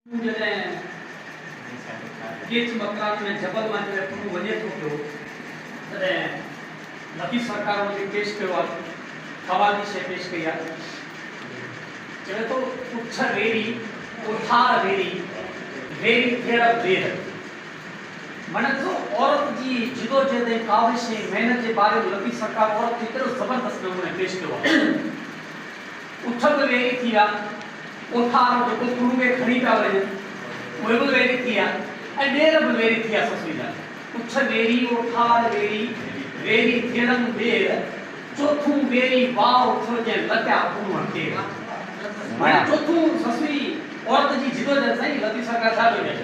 जॾहिं केच मकरान में जबल मां जॾहिं पुटु वञे थो पियो तॾहिं लतीफ़ सरकार हुनखे पेश कयो आहे, क़वाली शइ पेश कई आहे। चवे थो उठ वेरी उथार वेरी वेरी फेर वेर। माना तो औरत जी जिदोजहद ऐं काविश ऐं महिनत जे बारे में लतीफ़ सरकार औरत खे केॾो ज़बरदस्त नमूने पेश कयो आहे। उठ बि वेरी थी आहे, उथार जेको कुरूंगे खणी पिया वञनि उहे बि वेरी थी आहे ऐं ॿेर बि वेरी थी आहे ससुई जा। उठ वेरी उथार वेरी वेरी थियण ॿेर चोथूं वेरी वाह थियो जंहिं लटिया कुरूं केर। माना चोथूं ससुई औरत जी जिदोजहद साईं लतीफ़ सरकार छा थो चए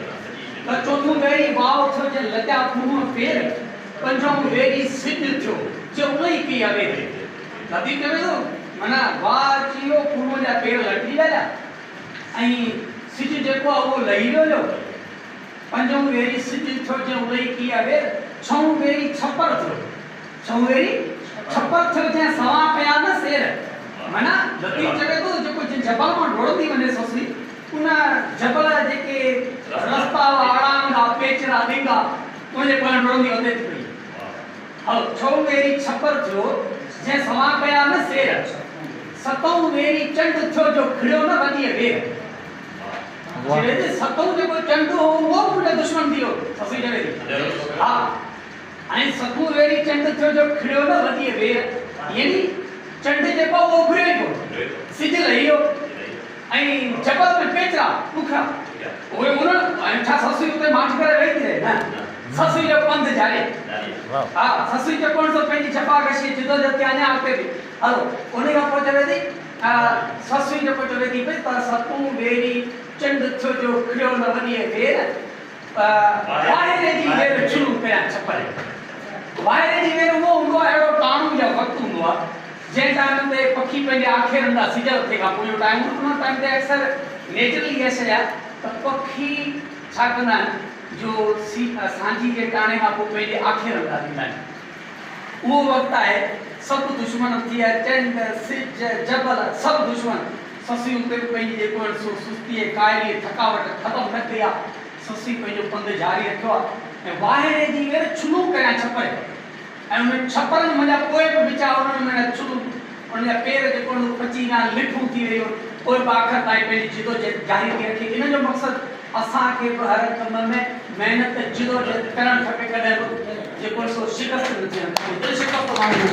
त चोथूं वेरी वाह थियो जंहिं लटिया कुरूं केर। पंजों वेरी सिॼ थियो जो उन ई कई आहे वेर। लतीफ़ चवे थो माना वाह अची वियो कुरूं जा पेर लटी विया ऐं सिॼ जेको आहे उहो लही वियो। पंजों वेरी सिॼ थियो जंहिं उन ई कई आहे वेर। छहों वेरी छपर थियो, छहों वेरी छपर थियो जंहिं सवा कया न सेर। माना लतीफ़ चवे थो जेको जबल मां डोड़ंदी वञे ससुई उन जबल जेके रस्ता आड़ांगा पेचरा ॾिंगा उनजे पोयां डोड़ंदी वञे थी पई। हलो छहों वेरी छपर थियो जंहिं सवा कया न सेर। सतों वेरी चंड थियो जो खिड़ियो न वॾीअ वेर। चवे थी सतों जेको चंड हो उहो मुंहिंजो दुश्मन थी वियो ससुई चवे थी। हा ऐं सतों वेरी चंड थियो जो खिड़ियो न वॾीअ वेर। यानी चंड जेको उहो उभरियो ई कोन, सिॼ लही वियो ऐं जबल में पेचरा ॾुखिया उहे उन ऐं छा ससुई उते माठ करे वेही थी रहे न ससुई जो पंध जारे। हा ससुई जो कोन सो पंहिंजी छपाकशी जिदोजहद खे अञा अॻिते थी। हलो उन खां पोइ चवे थी ससुई जेको चवे थी भई त सतों वेरी चंड थियो जो खिड़ियो न वॾीअ वेर। वाहिरे जी वेर शुरू कया छपर। वाहिरे जी वेर उहो हूंदो आहे अहिड़ो टाणू जो वक़्तु हूंदो आहे जंहिं टाइम ते पखी पंहिंजे आखे रंदा सिॼ उथे खां पोइ टाइम उन टाइम ते अक्सर नेचुरली इहा शइ आहे त पखी छा कंदा आहिनि जो सांझी जे टाणे खां पोइ पंहिंजे आखे रंदा ॾींदा आहिनि। उहो वक़्तु आहे सभु दुश्मन थी विया, चंड सिॼ जबल सभु दुश्मन। ससुई उते बि पंहिंजी जेको सुस्ती काइली थकावट ख़तमु न कई आहे। ससुई पंहिंजो पंधु जारी रखियो आहे ऐं वाहिरे जी वेर छुलू कया छपर ऐं उन छपरनि मुंहिंजा पोइ बि वीचार उन्हनि में छुलू उनजा पेर जेको पची विया लिठूं थी वियूं उहे बि आख़िर ताईं पंहिंजी जिदोजहद जारी थी रखी। इन जो मक़सदु असांखे बि हर कम में महिनत जिदोजहद करणु खपे। कॾहिं बि जेको सो शिकस्त न थियणु खपे। दिलि शिकस्त माण्हू